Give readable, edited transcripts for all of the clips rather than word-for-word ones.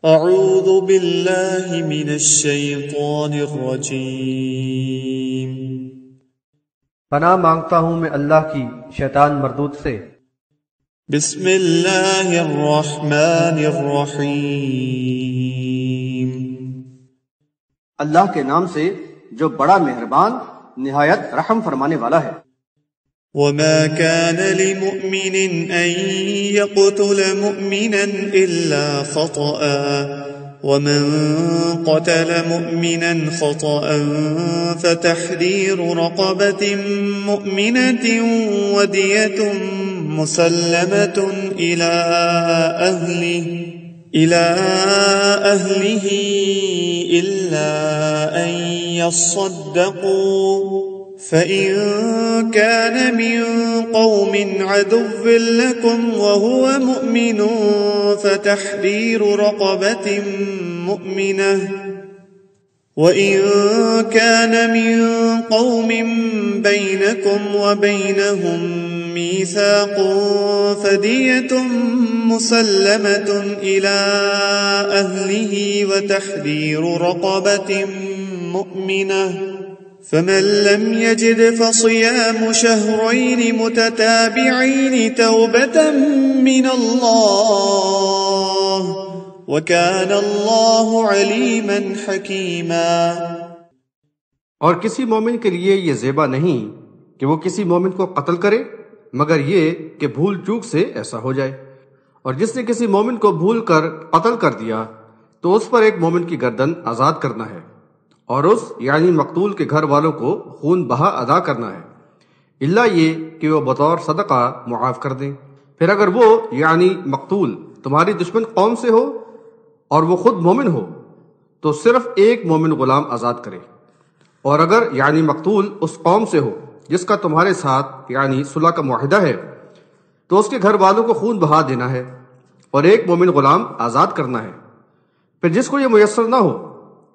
اعوذ باللہ من الشیطان الرجیم، پناہ مانگتا ہوں میں اللہ کی شیطان مردود سے۔ بسم اللہ الرحمن الرحیم، اللہ کے نام سے جو بڑا مہربان نہایت رحم فرمانے والا ہے۔ وما كان لمؤمن أن يقتل مؤمنا إلا خطأ، ومن قتل مؤمنا خطأ فتحرير رقبة مؤمنة ودية مسلمة إلى أهله إلا أن يصدقوا، فإن كان من قوم عدو لكم وهو مؤمن فتحرير رقبة مؤمنة، وإن كان من قوم بينكم وبينهم ميثاق فدية مسلمة إلى أهله وتحرير رقبة مؤمنة، فمن لم يجد فصيام شهرين متتابعين توبة من الله، وكان الله عليما حكيما۔ اور کسی مومن کے لیے یہ زیبا نہیں کہ وہ کسی مومن کو قتل کرے مگر یہ کہ بھول چوک سے ایسا ہو جائے، اور جس نے کسی مومن کو بھول کر قتل کر دیا تو اس پر ایک مومن کی گردن آزاد کرنا ہے، اور اس یعنی مقتول کے گھر والوں کو خون بہا ادا کرنا ہے، الا یہ کہ وہ بطور صدقہ معاف کر دیں۔ پھر اگر وہ یعنی مقتول تمہاری دشمن قوم سے ہو اور وہ خود مومن ہو تو صرف ایک مومن غلام آزاد کرے، اور اگر یعنی مقتول اس قوم سے ہو جس کا تمہارے ساتھ یعنی صلح کا معاہدہ ہے تو اس کے گھر والوں کو خون بہا دینا ہے اور ایک مومن غلام آزاد کرنا ہے۔ پھر جس کو یہ میسر نہ ہو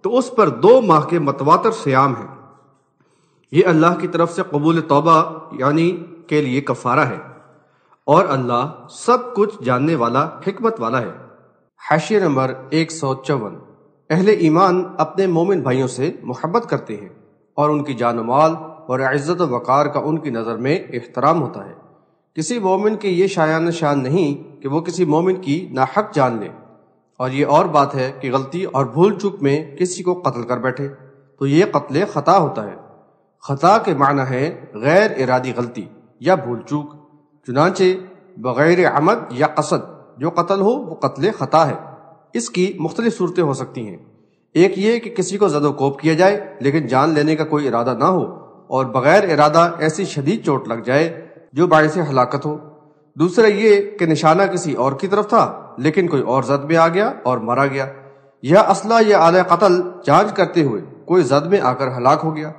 تو اس پر 2 ماہ کے متواتر صیام ہے، یہ اللہ کی طرف سے قبول توبہ یعنی کے لیے کفارہ ہے، اور اللہ سب کچھ جاننے والا حکمت والا ہے۔ حاشیہ نمبر 154۔ اہل ایمان اپنے مومن بھائیوں سے محبت کرتے ہیں اور ان کی جان و مال اور عزت و وقار کا ان کی نظر میں احترام ہوتا ہے۔ کسی مومن کی یہ شایان شان نہیں کہ وہ کسی مومن کی ناحق جان لے، اور یہ اور بات ہے کہ غلطی اور بھول چوک میں کسی کو قتل کر بیٹھے تو یہ قتل خطا ہوتا ہے۔ خطا کے معنی ہے غیر ارادی غلطی یا بھول چوک، چنانچہ بغیر عمد یا قصد جو قتل ہو وہ قتل خطا ہے۔ اس کی مختلف صورتیں ہو سکتی ہیں، ایک یہ کہ کسی کو زد و کوب کیا جائے لیکن جان لینے کا کوئی ارادہ نہ ہو اور بغیر ارادہ ایسی شدید چوٹ لگ جائے جو باعث ہلاکت ہو، دوسرا یہ کہ نشانہ کسی اور کی طرف تھا لیکن کوئی اور زد میں آ گیا اور مارا گیا، یا اسلحہ یا آلہ قتل چارج کرتے ہوئے کوئی زد میں آ کر ہلاک ہو گیا،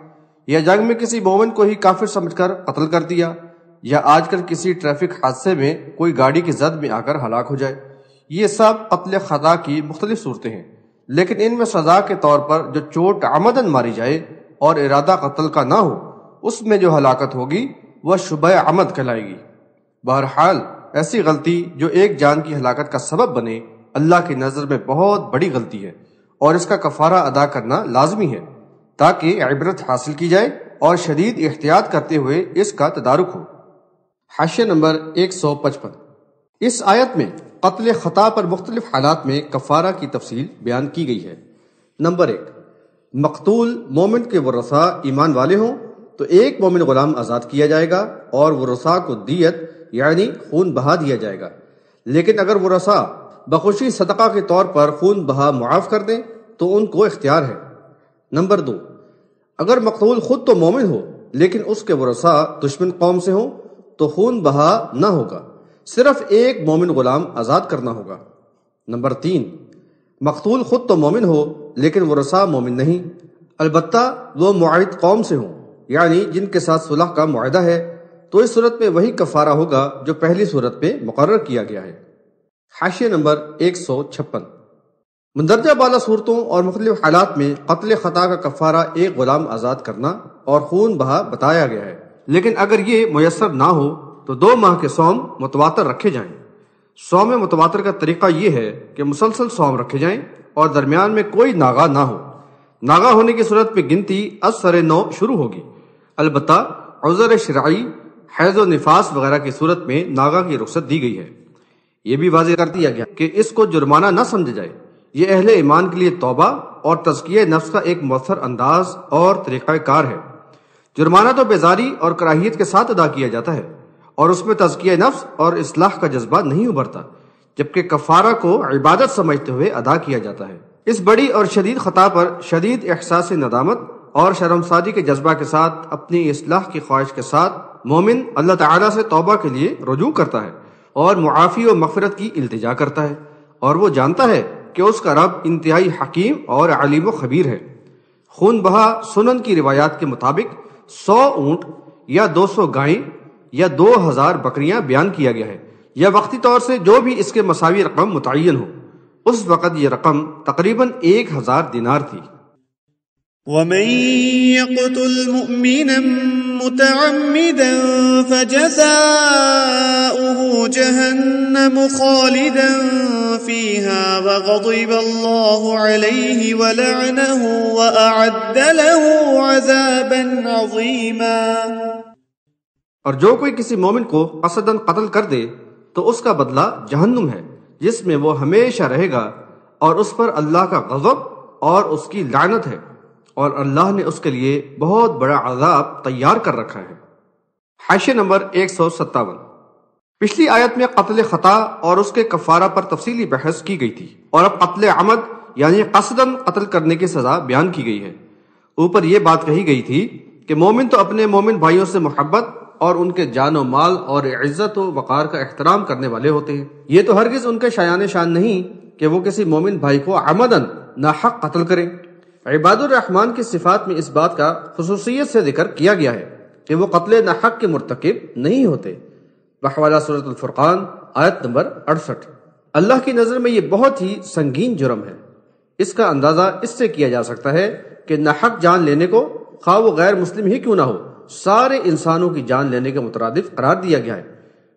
یا جنگ میں کسی مومن کو ہی کافر سمجھ کر قتل کر دیا، یا آج کل کسی ٹریفک حادثے میں کوئی گاڑی کی زد میں آ کر ہلاک ہو جائے۔ یہ سب قتل خطا کی مختلف صورتیں ہیں، لیکن ان میں سزا کے طور پر جو چوٹ عمدن ماری جائے اور ارادہ قتل کا نہ ہو اس میں جو ہلاکت ہوگی وہ شبہ عمد کہلائے گی۔ بہرحال ایسی غلطی جو ایک جان کی ہلاکت کا سبب بنے اللہ کی نظر میں بہت بڑی غلطی ہے، اور اس کا کفارہ ادا کرنا لازمی ہے تاکہ عبرت حاصل کی جائے اور شدید احتیاط کرتے ہوئے اس کا تدارک ہو۔ حاشیہ نمبر 155۔ اس آیت میں قتل خطا پر مختلف حالات میں کفارہ کی تفصیل بیان کی گئی ہے۔ نمبر 1، مقتول مومن کے ورثاء ایمان والے ہوں تو ایک مومن غلام آزاد کیا جائے گا اور ورثاء کو دیت یعنی خون بہا دیا جائے گا، لیکن اگر ورثاء بخوشی صدقہ کے طور پر خون بہا معاف کر دیں تو ان کو اختیار ہے۔ نمبر 2، اگر مقتول خود تو مومن ہو لیکن اس کے ورثاء دشمن قوم سے ہوں تو خون بہا نہ ہوگا، صرف ایک مومن غلام آزاد کرنا ہوگا۔ نمبر 3، مقتول خود تو مومن ہو لیکن ورثاء مومن نہیں، البتہ وہ معاہد قوم سے ہوں یعنی جن کے ساتھ صلح کا معاہدہ ہے، تو اس صورت میں وہی کفارہ ہوگا جو پہلی صورت میں مقرر کیا گیا ہے۔ حاشیہ نمبر 156۔ مندرجہ بالا صورتوں اور مختلف حالات میں قتل خطا کا کفارہ ایک غلام آزاد کرنا اور خون بہا بتایا گیا ہے، لیکن اگر یہ میسر نہ ہو تو 2 ماہ کے صوم متواتر رکھے جائیں۔ صوم متواتر کا طریقہ یہ ہے کہ مسلسل صوم رکھے جائیں اور درمیان میں کوئی ناغہ نہ ہو۔ ناغہ ہونے کی صورت میں گنتی از سر 9 شروع ہوگی، البتہ عذر شرعی، حیض و نفاس وغیرہ کی صورت میں ناغہ کی رخصت دی گئی ہے۔ یہ بھی واضح کر دیا گیا کہ اس کو جرمانہ نہ سمجھا جائے، یہ اہل ایمان کے لیے توبہ اور تزکیہ نفس کا ایک مؤثر انداز اور طریقہ کار ہے۔ جرمانہ تو بیزاری اور کراہیت کے ساتھ ادا کیا جاتا ہے اور اس میں تزکیہ نفس اور اصلاح کا جذبہ نہیں ابھرتا، جبکہ کفارہ کو عبادت سمجھتے ہوئے ادا کیا جاتا ہے۔ اس بڑی اور شدید خطا پر شدید احساس ندامت اور شرمساری کے جذبہ کے ساتھ اپنی اصلاح کی خواہش کے ساتھ مومن اللہ تعالیٰ سے توبہ کے لیے رجوع کرتا ہے اور معافی و مغفرت کی التجا کرتا ہے، اور وہ جانتا ہے کہ اس کا رب انتہائی حکیم اور علیم و خبیر ہے۔ خون بہا سنن کی روایات کے مطابق 100 اونٹ یا 200 گائیں یا 2000 بکریاں بیان کیا گیا ہے، یا وقتی طور سے جو بھی اس کے مساوی رقم متعین ہو۔ اس وقت یہ رقم تقریباً 1000 دینار تھی۔ ومن يقتل مؤمنا متعمدا فجزاؤه جهنم خالدا فيها وغضب الله عليه ولعنه وأعد له عذابا عظيما۔ اور جو کوئی کسی مومن کو قصداً قتل کر دے تو اس کا بدلہ جہنم ہے، جس میں وہ ہمیشہ رہے گا، اور اس پر اللہ کا غضب اور اس کی لعنت ہے، اور اللہ نے اس کے لیے بہت بڑا عذاب تیار کر رکھا ہے۔ حاشیہ نمبر 157۔ پچھلی آیت میں قتل خطا اور اس کے کفارہ پر تفصیلی بحث کی گئی تھی، اور اب قتل عمد یعنی قصداً قتل کرنے کی سزا بیان کی گئی ہے۔ اوپر یہ بات کہی گئی تھی کہ مومن تو اپنے مومن بھائیوں سے محبت اور ان کے جان و مال اور عزت و وقار کا احترام کرنے والے ہوتے ہیں۔ یہ تو ہرگز ان کے شایان شان نہیں کہ وہ کسی مومن بھائی کو عمداً ناحق قتل کریں۔ عباد الرحمن کی صفات میں اس بات کا خصوصیت سے ذکر کیا گیا ہے کہ وہ قتل ناحق کے مرتکب نہیں ہوتے، بحوالہ سورۃ الفرقان آیت نمبر 68۔ اللہ کی نظر میں یہ بہت ہی سنگین جرم ہے۔ اس کا اندازہ اس سے کیا جا سکتا ہے کہ ناحق جان لینے کو، خواہ وہ غیر مسلم ہی کیوں نہ ہو، سارے انسانوں کی جان لینے کے مترادف قرار دیا گیا ہے۔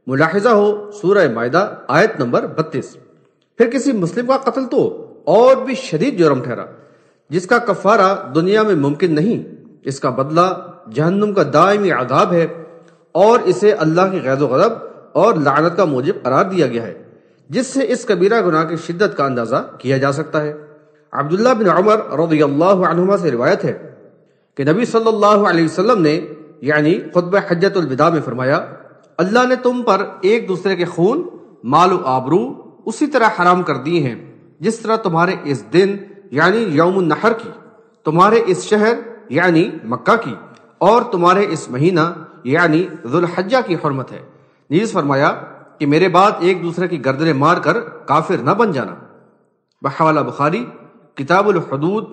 ملاحظہ ہو سورہ مائدہ آیت نمبر 32۔ پھر کسی مسلم کا قتل تو اور بھی شدید جرم ٹھہرا، جس کا کفارہ دنیا میں ممکن نہیں۔ اس کا بدلہ جہنم کا دائمی عذاب ہے، اور اسے اللہ کی غیظ و غضب اور لعنت کا موجب قرار دیا گیا ہے، جس سے اس کبیرہ گناہ کی شدت کا اندازہ کیا جا سکتا ہے۔ عبداللہ بن عمر رضی اللہ عنہما سے روایت ہے کہ نبی صلی اللہ علیہ وسلم نے یعنی خطبہ حجۃ الوداع میں فرمایا، اللہ نے تم پر ایک دوسرے کے خون، مال و آبرو اسی طرح حرام کر دیے ہیں جس طرح تمہارے اس دن یعنی یوم النحر کی، تمہارے اس شہر یعنی مکہ کی، اور تمہارے اس مہینہ یعنی ذو الحجہ کی حرمت ہے۔ نیز فرمایا کہ میرے بعد ایک دوسرے کی گردنیں مار کر کافر نہ بن جانا، بحوالہ بخاری کتاب الحدود۔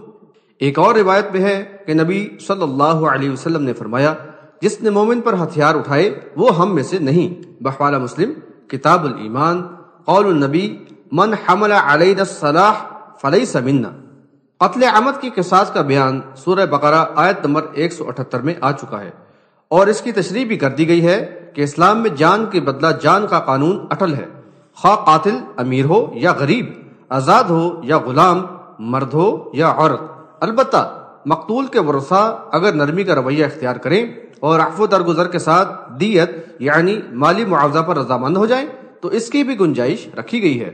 ایک اور روایت میں ہے کہ نبی صلی اللہ علیہ وسلم نے فرمایا، جس نے مومن پر ہتھیار اٹھائے وہ ہم میں سے نہیں، بحوالہ مسلم کتاب الایمان۔ قول النبی من حمل علینا السلاح فلیس منا۔ قتل عمد کی قصاص کا بیان سورہ بقرہ آیت نمبر 178 میں آ چکا ہے، اور اس کی تشریح بھی کر دی گئی ہے کہ اسلام میں جان کے بدلہ جان کا قانون اٹل ہے، خواہ قاتل امیر ہو یا غریب، آزاد ہو یا غلام، مرد ہو یا عورت۔ البتہ مقتول کے ورثاء اگر نرمی کا رویہ اختیار کریں اور عفو درگزر کے ساتھ دیت یعنی مالی معاوضہ پر رضامند ہو جائیں تو اس کی بھی گنجائش رکھی گئی ہے۔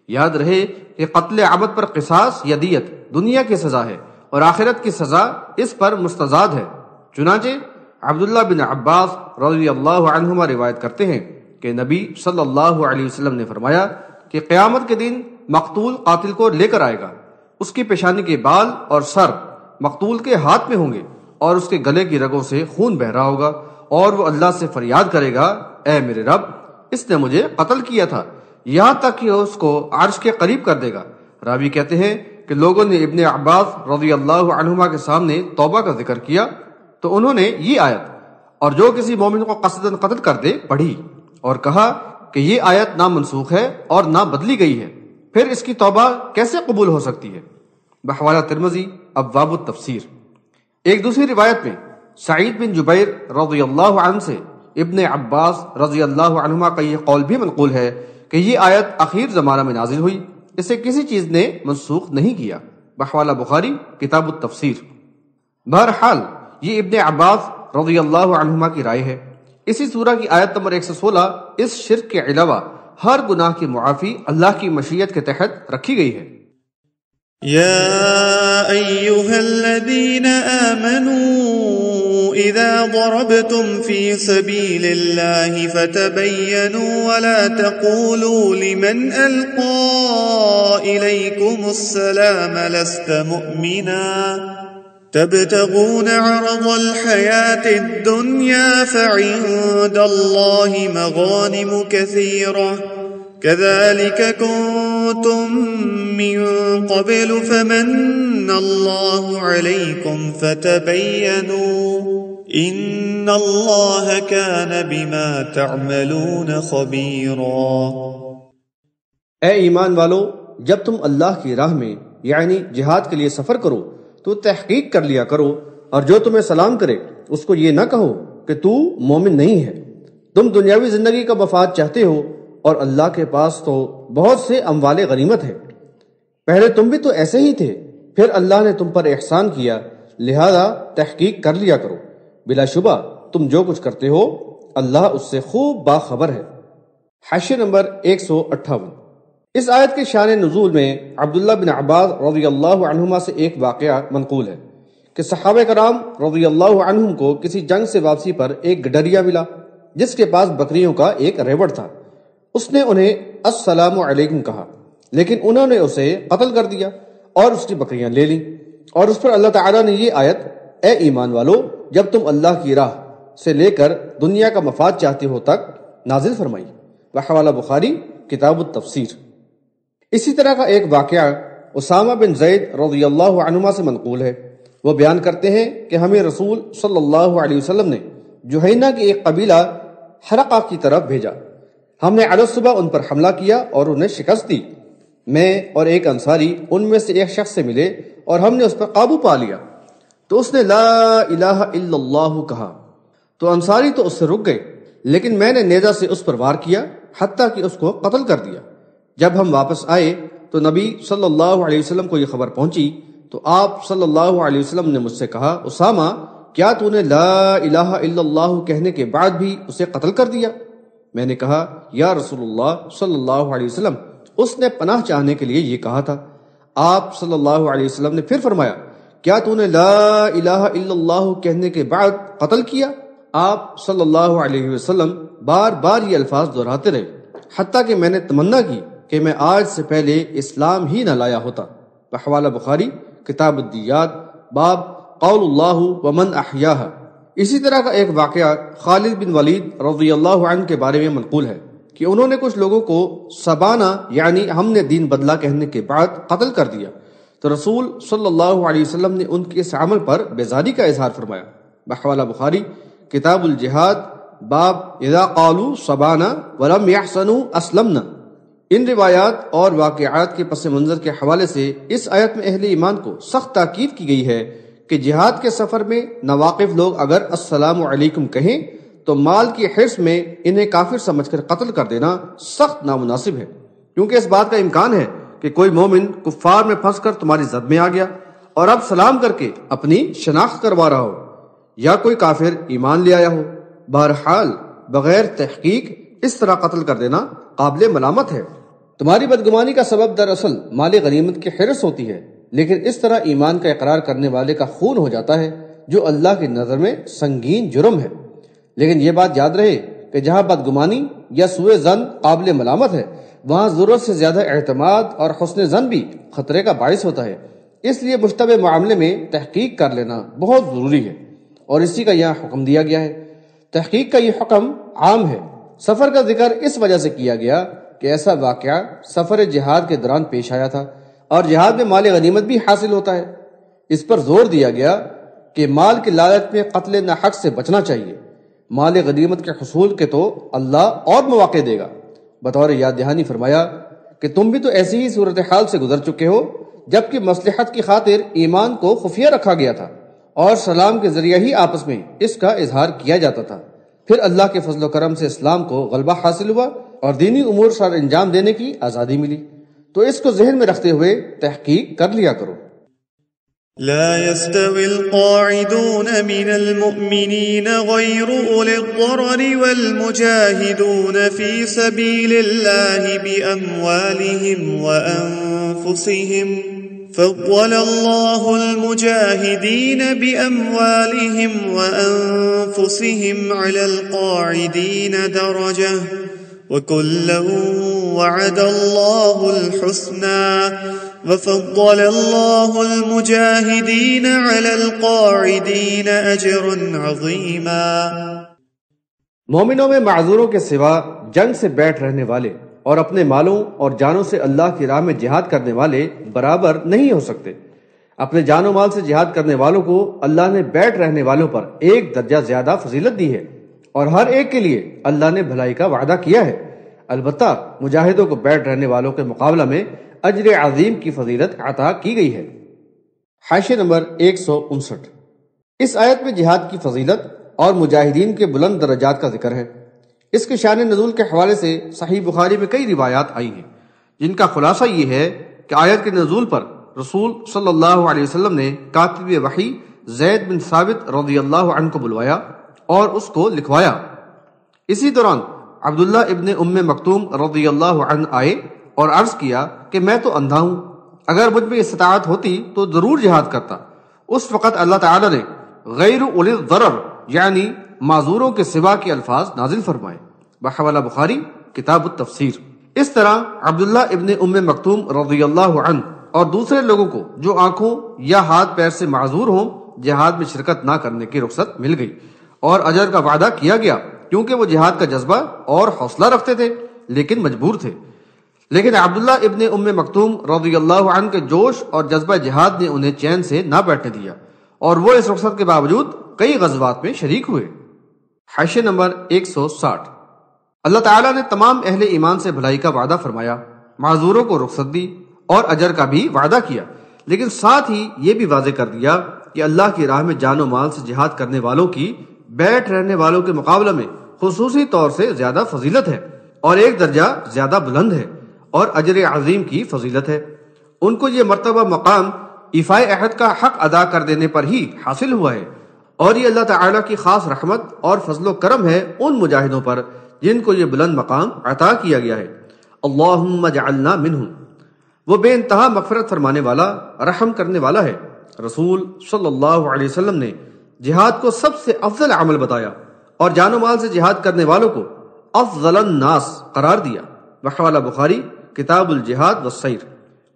یاد رہے کہ قتل عمد پر قصاص یا دیت دنیا کی سزا ہے، اور آخرت کی سزا اس پر مستزاد ہے۔ چنانچہ عبداللہ بن عباس رضی اللہ عنہما روایت کرتے ہیں کہ نبی صلی اللہ علیہ وسلم نے فرمایا کہ قیامت کے دن مقتول قاتل کو لے کر آئے گا، اس کی پیشانی کے بال اور سر مقتول کے ہاتھ میں ہوں گے، اور اس کے گلے کی رگوں سے خون بہہ رہا ہوگا، اور وہ اللہ سے فریاد کرے گا، اے میرے رب، اس نے مجھے قتل کیا تھا، یہاں تک کہ اس کو عرش کے قریب کر دے گا۔ راوی کہتے ہیں کہ لوگوں نے ابن عباس رضی اللہ عنہما کے سامنے توبہ کا ذکر کیا تو انہوں نے یہ آیت اور جو کسی مومن کو قصداً قتل کر دے پڑھی، اور کہا کہ یہ آیت نہ منسوخ ہے اور نہ بدلی گئی ہے، پھر اس کی توبہ کیسے قبول ہو سکتی ہے؟ بحوالہ ترمذی ابواب التفسیر۔ ایک دوسری روایت میں سعید بن جبیر رضی اللہ عنہ سے ابن عباس رضی اللہ عنہما کا یہ قول بھی منقول ہے کہ یہ آیت اخیر زمانہ میں نازل ہوئی، اسے کسی چیز نے منسوخ نہیں کیا۔ بحوالہ بخاری کتاب التفسیر۔ بہرحال یہ ابن عباس رضی اللہ عنہما کی رائے ہے۔ اسی سورہ کی آیت نمبر 116 اس شرک کے علاوہ ہر گناہ کی معافی اللہ کی مشیت کے تحت رکھی گئی ہے۔ يا أيها الذين آمنوا إذا ضربتم في سبيل الله فتبينوا ولا تقولوا لمن ألقى إليكم السلام لست مؤمنا تبتغون عرض الحياة الدنيا فعند الله مغانم كثيرة كذلك كنتم من قبل فمن الله عليكم فتبينوا إن الله كان بما تعملون خبيرا۔ اے ایمان والو، جب تم اللہ کی راہ میں یعنی جہاد کے لیے سفر کرو تو تحقیق کر لیا کرو، اور جو تمہیں سلام کرے اس کو یہ نہ کہو کہ تو مومن نہیں ہے۔ تم دنیاوی زندگی کا مفاد چاہتے ہو اور اللہ کے پاس تو بہت سے اموال غنیمت ہے۔ پہلے تم بھی تو ایسے ہی تھے، پھر اللہ نے تم پر احسان کیا، لہذا تحقیق کر لیا کرو۔ بلا شبہ تم جو کچھ کرتے ہو اللہ اس سے خوب باخبر ہے۔ حاشیہ نمبر 158۔ اس آیت کے شان نزول میں عبداللہ بن عباس رضی اللہ عنہما سے ایک واقعہ منقول ہے کہ صحابہ کرام رضی اللہ عنہم کو کسی جنگ سے واپسی پر ایک گڈریا ملا جس کے پاس بکریوں کا ایک ریوڑ تھا۔ اس نے انہیں السلام علیکم کہا، لیکن انہوں نے اسے قتل کر دیا اور اس کی بکریاں لے لیں، اور اس پر اللہ تعالیٰ نے یہ آیت اے ایمان والو جب تم اللہ کی راہ سے لے کر دنیا کا مفاد چاہتے ہو تک نازل فرمائی۔ بحوالہ بخاری کتاب التفسیر۔ اسی طرح کا ایک واقعہ اسامہ بن زید رضی اللہ عنہما سے منقول ہے۔ وہ بیان کرتے ہیں کہ ہمیں رسول صلی اللہ علیہ وسلم نے جہینہ کی ایک قبیلہ حرقہ کی طرف بھیجا۔ ہم نے علی صبح ان پر حملہ کیا اور انہیں شکست دی۔ میں اور ایک انصاری ان میں سے ایک شخص سے ملے اور ہم نے اس پر قابو پا لیا، تو اس نے لا الہ الا اللہ کہا، تو انصاری تو اس سے رک گئے، لیکن میں نے نیزہ سے اس پر وار کیا حتیٰ کہ اس کو قتل کر دیا۔ جب ہم واپس آئے تو نبی صلی اللہ علیہ وسلم کو یہ خبر پہنچی تو آپ صلی اللہ علیہ وسلم نے مجھ سے کہا، اسامہ کیا تو نے لا الہ الا اللہ کہنے کے بعد بھی اسے قتل کر دیا؟ میں نے کہا یا رسول اللہ صلی اللہ علیہ وسلم اس نے پناہ چاہنے کے لیے یہ کہا تھا۔ آپ صلی اللہ علیہ وسلم نے پھر فرمایا کیا تو نے لا الہ الا اللہ کہنے کے بعد قتل کیا؟ آپ صلی اللہ علیہ وسلم بار بار یہ الفاظ دہراتے رہے حتیٰ کہ میں نے تمنا کی کہ میں آج سے پہلے اسلام ہی نہ لایا ہوتا۔ بحوالہ بخاری کتاب الدیات باب قول اللہ ومن احیاہا۔ اسی طرح کا ایک واقعہ خالد بن ولید رضی اللہ عنہ کے بارے میں منقول ہے کہ انہوں نے کچھ لوگوں کو سبانا یعنی ہم نے دین بدلا کہنے کے بعد قتل کر دیا، تو رسول صلی اللہ علیہ وسلم نے ان کے اس عمل پر بیزاری کا اظہار فرمایا۔ بحوالہ بخاری کتاب الجہاد باب اذا قالوا سبانا ولم يحسنوا اسلمنا۔ ان روایات اور واقعات کے پس منظر کے حوالے سے اس آیت میں اہل ایمان کو سخت تاکید کی گئی ہے کہ جہاد کے سفر میں ناواقف لوگ اگر السلام علیکم کہیں تو مال کی حرص میں انہیں کافر سمجھ کر قتل کر دینا سخت نامناسب ہے، کیونکہ اس بات کا امکان ہے کہ کوئی مومن کفار میں پھنس کر تمہاری زد میں آ گیا اور اب سلام کر کے اپنی شناخت کروا رہا ہو، یا کوئی کافر ایمان لے آیا ہو۔ بہرحال بغیر تحقیق اس طرح قتل کر دینا قابل ملامت ہے۔ تمہاری بدگمانی کا سبب دراصل مال غنیمت کی حرص ہوتی ہے، لیکن اس طرح ایمان کا اقرار کرنے والے کا خون ہو جاتا ہے جو اللہ کی نظر میں سنگین جرم ہے۔ لیکن یہ بات یاد رہے کہ جہاں بدگمانی یا سوء ظن قابل ملامت ہے وہاں ضرورت سے زیادہ اعتماد اور حسن ظن بھی خطرے کا باعث ہوتا ہے۔ اس لیے مشتبہ معاملے میں تحقیق کر لینا بہت ضروری ہے، اور اسی کا یہاں حکم دیا گیا ہے۔ تحقیق کا یہ حکم عام ہے۔ سفر کا ذکر اس وجہ سے کیا گیا کہ ایسا واقعہ سفر جہاد کے دوران پیش آیا تھا، اور جہاد میں مال غنیمت بھی حاصل ہوتا ہے۔ اس پر زور دیا گیا کہ مال کی لالچ میں قتل ناحق سے بچنا چاہیے۔ مال غنیمت کے حصول کے تو اللہ اور مواقع دے گا۔ بطور یاد دہانی فرمایا کہ تم بھی تو ایسی ہی صورتحال سے گزر چکے ہو جبکہ مصلحت کی خاطر ایمان کو خفیہ رکھا گیا تھا اور سلام کے ذریعے ہی آپس میں اس کا اظہار کیا جاتا تھا۔ پھر اللہ کے فضل و کرم سے اسلام کو غلبہ حاصل ہوا اور دینی امور سر انجام دینے کی آزادی ملی، تو اس کو ذہن میں رکھتے ہوئے تحقیق کر لیا کرو۔ لا يستوي القاعدون من المؤمنين غير أولي الضرر والمجاهدون في سبيل الله بأموالهم وأنفسهم فضل الله المجاهدين بأموالهم وأنفسهم على القاعدين درجة وكلا وعد الله الحسنى وفضل الله المجاهدين على القاعدين أجرا عظيما۔ مومنوں میں معذوروں کے سوا جنگ سے بیٹھ رہنے والے اور اپنے مالوں اور جانوں سے اللہ کی راہ میں جہاد کرنے والے برابر نہیں ہو سکتے۔ اپنے جان و مال سے جہاد کرنے والوں کو اللہ نے بیٹھ رہنے والوں پر ایک درجہ زیادہ فضیلت دی ہے، اور ہر ایک کے لیے اللہ نے بھلائی کا وعدہ کیا ہے۔ البتہ مجاہدوں کو بیٹھ رہنے والوں کے مقابلہ میں اجر عظیم کی فضیلت عطا کی گئی ہے۔ حاشیہ نمبر 159۔ اس آیت میں جہاد کی فضیلت اور مجاہدین کے بلند درجات کا ذکر ہے۔ اس کے شان نزول کے حوالے سے صحیح بخاری میں کئی روایات آئی ہیں، جن کا خلاصہ یہ ہے کہ آیت کے نزول پر رسول صلی اللہ علیہ وسلم نے کاتب وحی زید بن ثابت رضی اللہ عنہ کو بلوایا اور اس کو لکھوایا۔ اسی دوران عبداللہ ابن ام مکتوم رضی اللہ عنہ آئے اور عرض کیا کہ میں تو اندھا ہوں، اگر مجھ میں استطاعت ہوتی تو ضرور جہاد کرتا۔ اس وقت اللہ تعالی نے غیر اولی الضرر یعنی معذوروں کے سوا کے الفاظ نازل فرمائے، بحوالہ بخاری کتاب التفسیر۔ اس طرح عبداللہ ابن ام مکتوم رضی اللہ عنہ اور دوسرے لوگوں کو جو آنکھوں یا ہاتھ پیر سے معذور ہوں جہاد میں شرکت نہ کرنے کی رخصت مل گئی اور اجر کا وعدہ کیا گیا، کیونکہ وہ جہاد کا جذبہ اور حوصلہ رکھتے تھے لیکن مجبور تھے۔ لیکن عبداللہ ابن ام مکتوم رضی اللہ عنہ کے جوش اور جذبہ جہاد نے انہیں چین سے نہ بیٹھنے دیا، اور وہ اس رخصت کے باوجود کئی غزوات میں شریک ہوئے۔ حاشیہ نمبر 160۔ اللہ تعالیٰ نے تمام اہل ایمان سے بھلائی کا وعدہ فرمایا، معذوروں کو رخصت دی اور اجر کا بھی وعدہ کیا، لیکن ساتھ ہی یہ بھی واضح کر دیا کہ اللہ کی راہ میں جان و مال سے جہاد کرنے والوں کی بیٹھ رہنے والوں کے مقابلے میں خصوصی طور سے زیادہ فضیلت ہے اور ایک درجہ زیادہ بلند ہے اور اجر عظیم کی فضیلت ہے۔ ان کو یہ مرتبہ مقام ایفائے عہد کا حق ادا کر دینے پر ہی حاصل ہوا ہے، اور یہ اللہ تعالیٰ کی خاص رحمت اور فضل و کرم ہے ان مجاہدوں پر جن کو یہ بلند مقام عطا کیا گیا ہے۔ اللہم اجعلنا منہم۔ وہ بے انتہا مغفرت فرمانے والا، رحم کرنے والا ہے۔ رسول صلی اللہ علیہ وسلم نے جہاد کو سب سے افضل عمل بتایا اور جان و مال سے جہاد کرنے والوں کو افضل الناس قرار دیا، بحوالہ بخاری کتاب الجہاد والسیر۔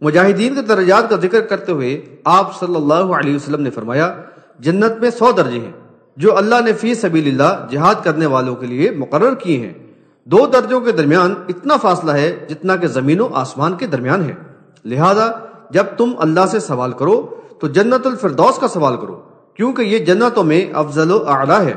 مجاہدین کے درجات کا ذکر کرتے ہوئے آپ صلی اللہ علیہ وسلم نے فرمایا، جنت میں 100 درجے ہیں جو اللہ نے فی سبیل اللہ جہاد کرنے والوں کے لیے مقرر کیے ہیں۔ 2 درجوں کے درمیان اتنا فاصلہ ہے جتنا کہ زمین و آسمان کے درمیان ہے۔ لہذا جب تم اللہ سے سوال کرو تو جنت الفردوس کا سوال کرو، کیونکہ یہ جنتوں میں افضل و اعلیٰ ہے۔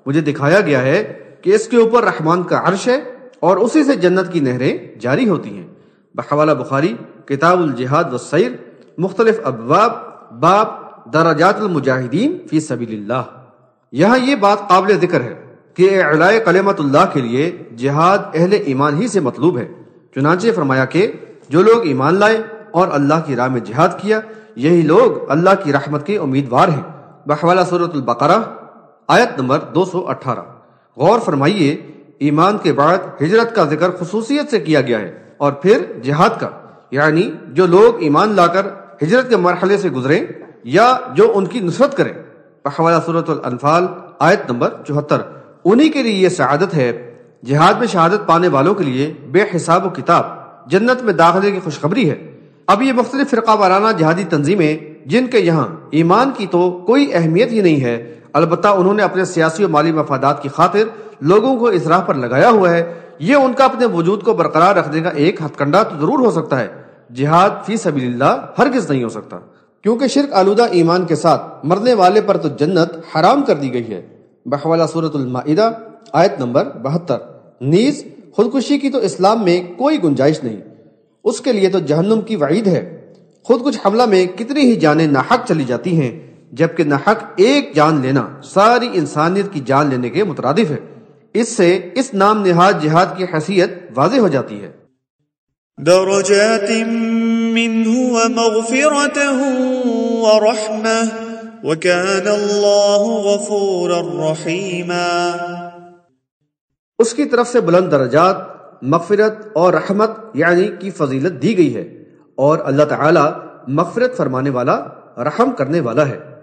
مجھے دکھایا گیا ہے کہ اس کے اوپر رحمان کا عرش ہے اور اسی سے جنت کی نہریں جاری ہوتی ہیں، بحوالہ بخاری کتاب الجہاد والسیر، مختلف ابواب، باب درجات المجاہدین فی سبیل اللہ۔ یہاں یہ بات قابل ذکر ہے کہ اعلاء کلمت اللہ کے لیے جہاد اہل ایمان ہی سے مطلوب ہے، چنانچہ فرمایا کہ جو لوگ ایمان لائے اور اللہ کی راہ میں جہاد کیا، یہی لوگ اللہ کی رحمت کے امیدوار ہیں، بحوالہ سورۃ البقرہ آیت نمبر 218۔ غور فرمائیے، ایمان کے بعد ہجرت کا ذکر خصوصیت سے کیا گیا ہے اور پھر جہاد کا، یعنی جو لوگ ایمان لا کر ہجرت کے مرحلے سے گزریں یا جو ان کی نصرت کریں، بحوالہ سورۃ الانفال آیت نمبر 74۔ انہی کے لیے یہ سعادت ہے۔ جہاد میں شہادت پانے والوں کے لیے بے حساب و کتاب جنت میں داخلے کی خوشخبری ہے۔ اب یہ مختلف فرقہ وارانہ جہادی تنظیمیں جن کے یہاں ایمان کی تو کوئی اہمیت ہی نہیں ہے، البتہ انہوں نے اپنے سیاسی و مالی مفادات کی خاطر لوگوں کو اس راہ پر لگایا ہوا ہے، یہ ان کا اپنے وجود کو برقرار رکھنے کا ایک ہتھ کنڈا تو ضرور ہو سکتا ہے، جہاد فی سبیل اللہ ہرگز نہیں ہو سکتا، کیونکہ شرک آلودہ ایمان کے ساتھ مرنے والے پر تو جنت حرام کر دی گئی ہے، بحوالہ سورۃ المائدہ آیت نمبر 72۔ نیز خودکشی کی تو اسلام میں کوئی گنجائش نہیں، اس کے لیے تو جہنم کی وعید ہے۔ خود کچھ حملہ میں کتنی ہی جانیں ناحق چلی جاتی ہیں، جبکہ ناحق ایک جان لینا ساری انسانیت کی جان لینے کے مترادف ہے۔ اس سے اس نام نہاد جہاد کی حیثیت واضح ہو جاتی ہے۔ درجات منه ومغفرة ورحمة وكان الله غفورا رحيما۔ اس کی طرف سے بلند درجات، مغفرت اور رحمت یعنی کی فضیلت دی گئی ہے، اور اللہ تعالی مغفرت فرمانے والا، رحم کرنے والا ہے۔